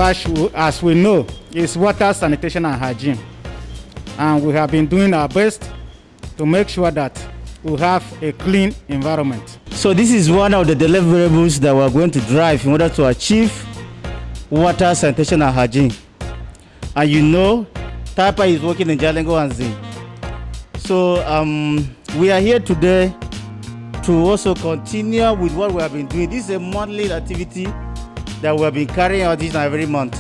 as we know, is water, sanitation, and hygiene. And we have been doing our best to make sure that we have a clean environment. So this is one of the deliverables that we're going to drive in order to achieve water, sanitation, and hygiene. And you know, Typa is working in Jalingo and Z. So we are here today to also continue with what we have been doing. This is a monthly activity that we have been carrying out each and every month.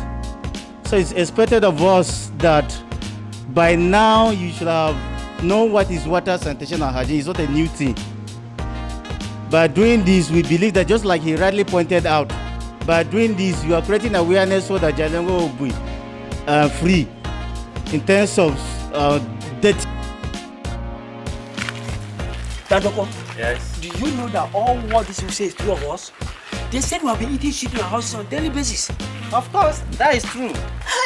So it's expected of us that by now you should have known what is water, sanitation, and hygiene. It's not a new thing. By doing this, we believe that just like he rightly pointed out, by doing this, you are creating awareness so that Jalingo will be free in terms of debt. Dadoko, yes. Do you know that all what this will say is true of us? They said we have been eating shit in our houses on a daily basis. Of course, that is true.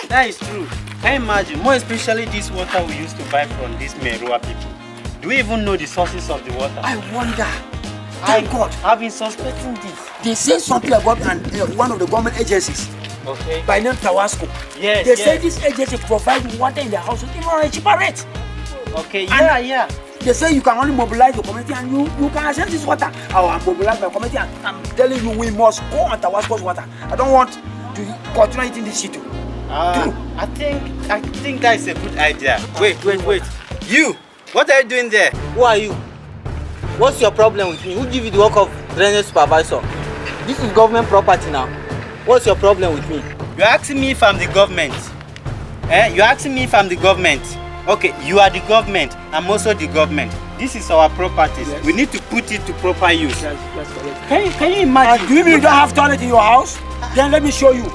That is true. Can you imagine, more especially this water we used to buy from these Merua people. Do we even know the sources of the water? I wonder. Thank God. I've been suspecting this. They say something about one of the government agencies. Okay. By name Tawasco. Yes. They say this agency provides water in their houses even on a cheaper rate. Okay, And yeah. They say you can only mobilize the community and you can access this water. I will mobilize my community and I'm telling you we must go on Tawasco's water. I don't want to continue eating this shit. I think that is a good idea. Wait. You, what are you doing there? Who are you? What's your problem with me? Who give you the work of drainage supervisor? This is government property now. What's your problem with me? You're asking me if I'm the government. You're asking me if I'm the government. Okay, you are the government. I'm also the government. This is our properties. Yes. We need to put it to proper use. Yes. Can you imagine? Do you mean you don't have toilet in your house? Then let me show you. You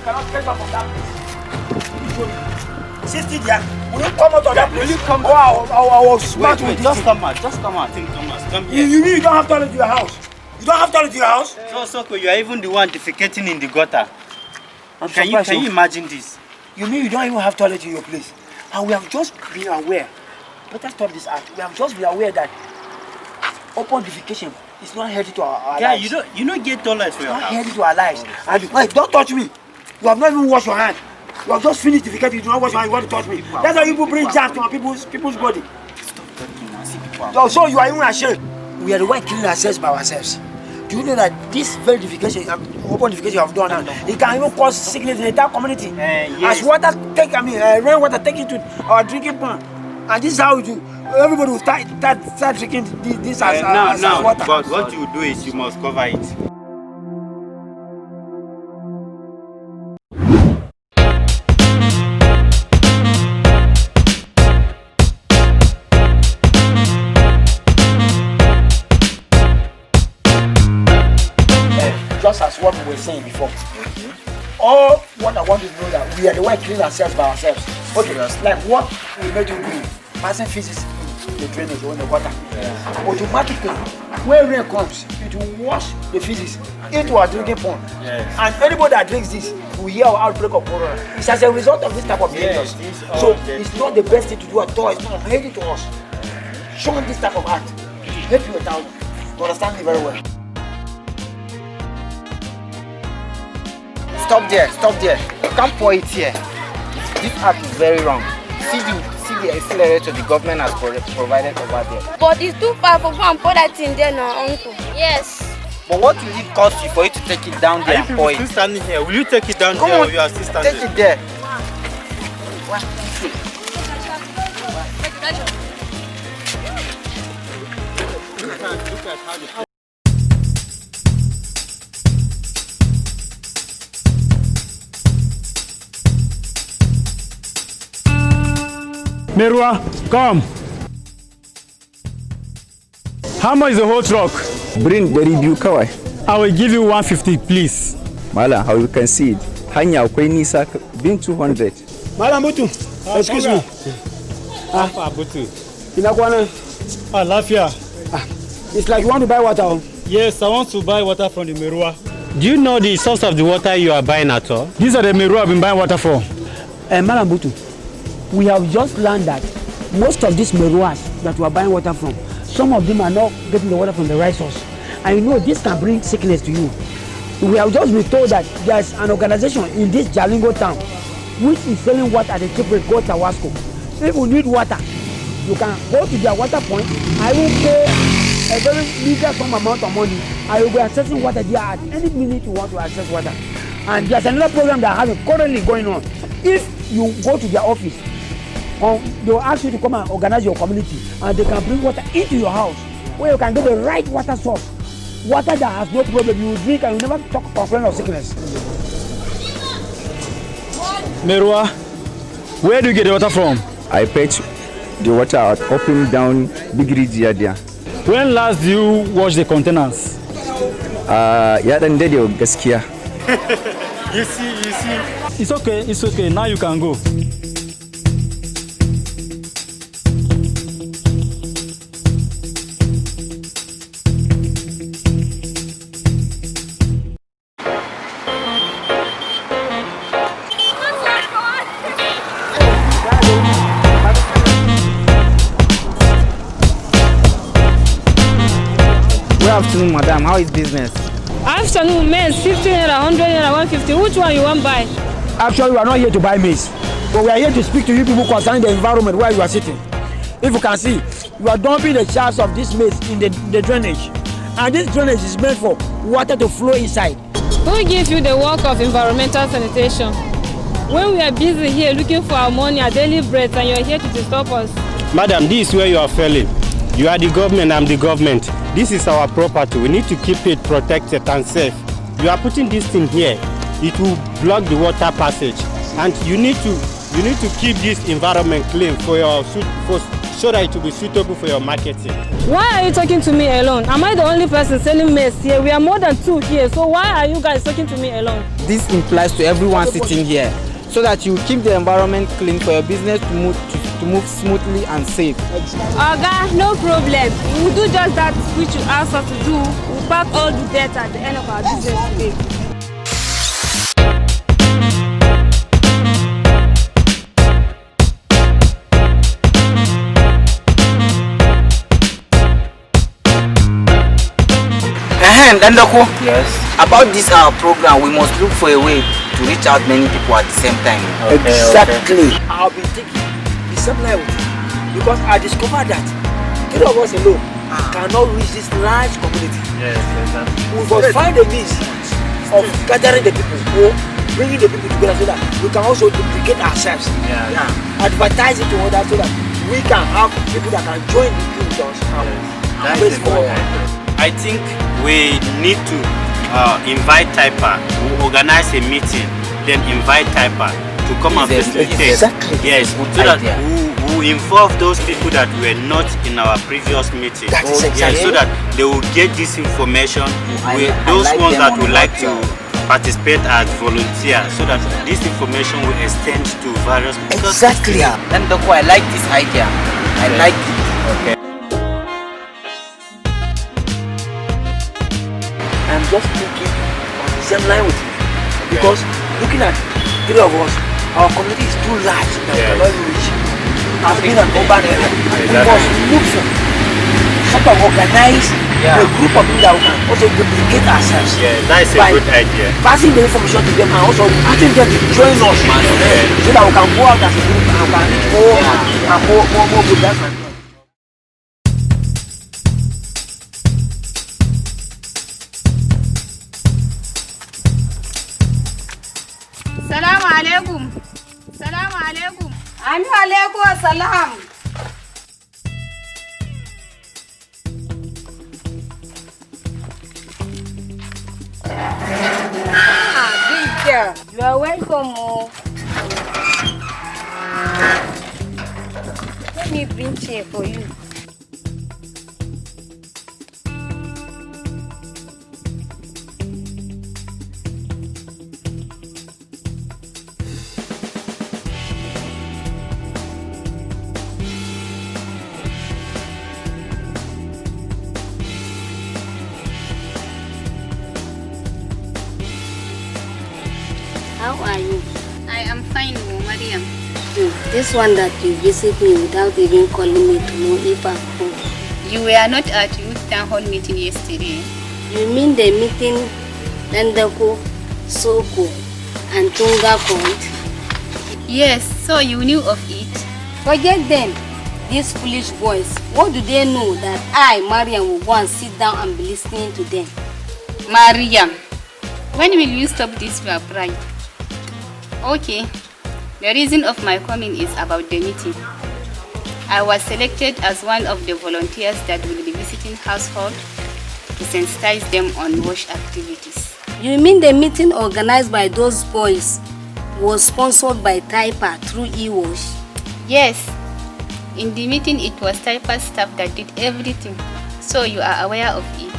cannot get back from that place. Let me show you. Sister, will you come out of that place? Will you come back? I was smart with just come out. Come here. You mean you don't have toilet in your house? You don't have toilet in your house? So you are even the one defecating in the gutter. Can you imagine this? You mean you don't even have toilet in your place? And we have just been aware. Better stop this act. We have just been aware that open defecation is not healthy to our lives. You don't get toilets for your house. It's not healthy to our lives. And wait, don't touch me. You have not even washed your hand. You have just finished defecating. You do not wash your hand. You want to touch me. That's how people bring germs to people's body. So you are even ashamed. We are the one killing ourselves by ourselves. Do you know that this very defecation, open defecation you have done now, it can even cause sickness in the entire community? Yes. As rainwater take into our drinking pond. And this is how we do. Everybody will start drinking this as water. But what you do is you must cover it. Just as what we were saying before. All what I want to know that we are the one cleaning ourselves by ourselves. Okay, like what we made you do, passing physics in the drainage or in the water. Yeah. Automatically, when rain comes, it will wash the physics into our drinking pond. Yes. And anybody that drinks this will hear our outbreak of corona. It's as a result of this type of behaviors. So it's not the best thing to do at all. It's not healthy to us. Showing this type of act, it will help you without you understand me very well. Stop there. You can't pour it here. This act is very wrong. See the accelerator the government has provided over there. But it's too far for go and pour that thing there now, uncle. Yes. But what will it cost you for you to take it down there and pour it? Still standing here. Will you take it down Come there on, or you are still standing? Take it there. Look at how the Merua, come. How much is the whole truck? Bring the review kawai. I will give you 150, please. Malam, how you can see it. Hanya akwai nisa bin 200. Malam Butu, excuse me. Butu. Ina kwana? Lafia. It's like you want to buy water. Yes, I want to buy water from the Merua. Do you know the source of the water you are buying at all? These are the Merua I've been buying water for. Malam Butu, we have just learned that most of these Meruas that we are buying water from, some of them are not getting the water from the right source. And you know this can bring sickness to you. We have just been told that there's an organization in this Jalingo town which is selling water at the cheap rate called Tawasco. If you need water, you can go to their water point. I will pay a very meager some amount of money. I will be accessing water there at any minute you want to access water. And there's another program that has currently going on. If you go to their office, they will ask you to come and organize your community, and they can bring water into your house where you can get the right water source. Water that has no problem, you will drink and you never complain of sickness. Merwa, where do you get the water from? I fetch the water out up and down Big Ridge there. When last do you wash the containers? Yeah, then did you gaskiya. You see. It's okay. Now you can go. Good afternoon, madam. How is business? Afternoon, maize, 50 naira, 100 naira, 150. Which one you want buy? Actually, we are not here to buy maize, but we are here to speak to you people concerning the environment where you are sitting. If you can see, you are dumping the shards of this maize in the drainage, and this drainage is meant for water to flow inside. Who gives you the work of environmental sanitation? When we are busy here looking for our money, our daily bread, and you are here to disturb us. Madam, this is where you are failing. You are the government, I'm the government. This is our property. We need to keep it protected and safe. You are putting this thing here. It will block the water passage. And you need to keep this environment clean so that it will be suitable for your marketing. Why are you talking to me alone? Am I the only person selling maize here? We are more than 2 here. So why are you guys talking to me alone? This implies to everyone sitting here, so that you keep the environment clean for your business to move smoothly and safe. Oga, no problem. We'll do just that which you asked us to do. We'll pack all the dirt at the end of our business today. Yes. About this our program, we must look for a way to reach out many people at the same time. Exactly. I'll be taking the same line with you because I discovered that 3 of us alone cannot reach this large community. Yes, exactly. We must find a means of gathering the people, bringing the people together so that we can also duplicate ourselves. Advertise it to others so that we can have people that can join the queue with us. That's I think we need to invite Typa. We organize a meeting, then invite Typa to come and facilitate. Exactly. Yes, so that we involve those people that were not in our previous meeting. Yes, so that they will get this information. Those ones that would like to participate as volunteers, so that this information will extend to various people. Exactly. And I like this idea. I like it. Okay. I'm just thinking on the same line with you because looking at 3 of us, our community is too large that we cannot reach. As being an urban area, we must look for sort of organize a group of people that we can also duplicate ourselves. Yeah, that's a good idea. Passing the information to them and also asking them to join us so that we can go out as a group and can reach more and more good. Salamu alaikum. Salamu alaikum. Ami alaikum assalam. Big girl, you are welcome. Let me bring chair for you. How are you? I am fine, Mariam. This one that you visit me without even calling me to know if I'm home. You were not at youth town hall meeting yesterday. You mean the meeting Lendeko, Soko, and Tunga Point. Yes, so you knew of it. Forget them. These foolish boys, what do they know that I, Mariam, will go and sit down and be listening to them? Mariam, when will you stop this your pride? Okay, the reason of my coming is about the meeting. I was selected as one of the volunteers that will be visiting households to sensitize them on wash activities. You mean the meeting organized by those boys was sponsored by Typa through e-wash? Yes. In the meeting, it was Typa staff that did everything, so you are aware of it.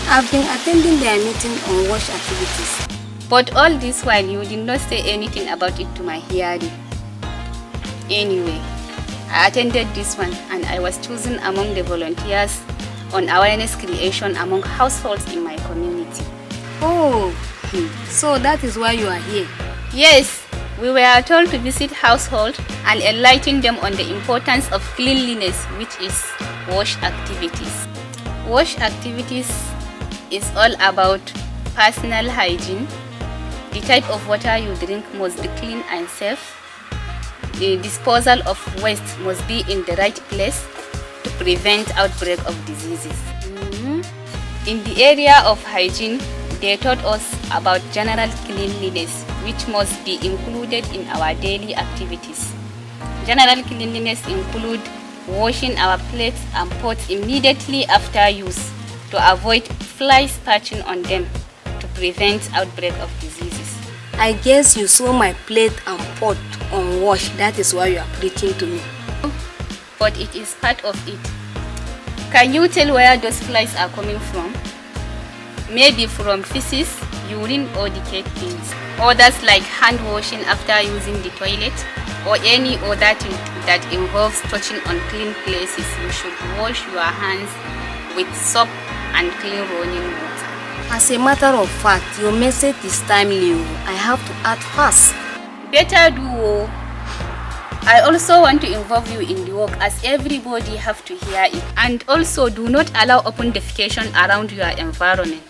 I've been attending their meeting on wash activities. But all this while, you did not say anything about it to my hearing. Anyway, I attended this one and I was chosen among the volunteers on awareness creation among households in my community. Oh, so that is why you are here? Yes. We were told to visit households and enlighten them on the importance of cleanliness, which is wash activities. Wash activities is all about personal hygiene. The type of water you drink must be clean and safe. The disposal of waste must be in the right place to prevent outbreak of diseases. In the area of hygiene, they taught us about general cleanliness, which must be included in our daily activities. General cleanliness include washing our plates and pots immediately after use to avoid flies perching on them to prevent outbreak of diseases. I guess you saw my plate and pot unwashed. That is why you are preaching to me. But it is part of it. Can you tell where those flies are coming from? Maybe from feces, urine, or decayed things. Others like hand washing after using the toilet or any other thing that involves touching unclean places. You should wash your hands with soap and clean running water. As a matter of fact, your message is timely. I have to act fast. Better do. I also want to involve you in the work as everybody have to hear it. And also do not allow open defecation around your environment.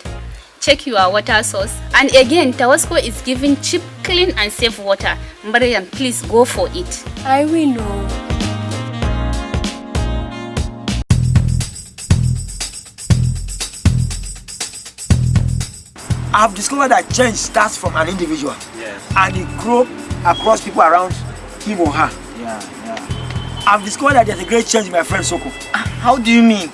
Check your water source. And again, Tawasco is giving cheap, clean and safe water. Mariam, please go for it. I will. I've discovered that change starts from an individual. Yes. And it grows across people around him or her. Yeah. I've discovered that there's a great change in my friend Soko. How do you mean?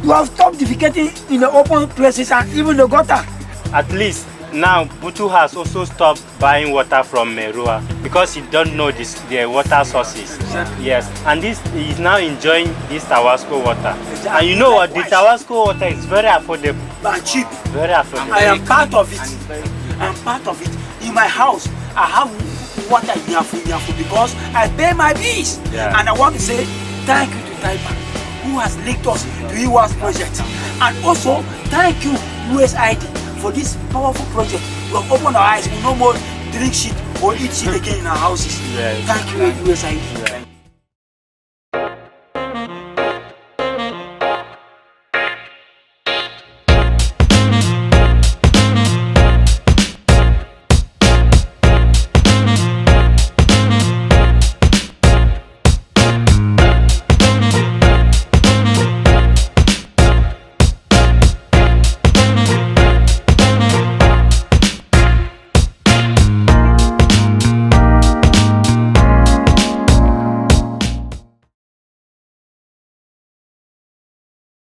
You have stopped defecating in the open places and even the gutter. At least now Butu has also stopped buying water from Merua because he don't know the water sources. Exactly. Yes, and he is now enjoying this Tawasco water. Exactly. And you know what? The Tawasco water is very affordable. But cheap. Very affordable. I am part of it. I am part of it. In my house, I have water in Yafu because I pay my bills. Yeah. And I want to say thank you to Typa, who has linked us to UAS project. And also thank you USAID for this powerful project. We have opened our eyes. We no more drink shit or eat shit again in our houses. Yes. Thank you USAID. Yeah.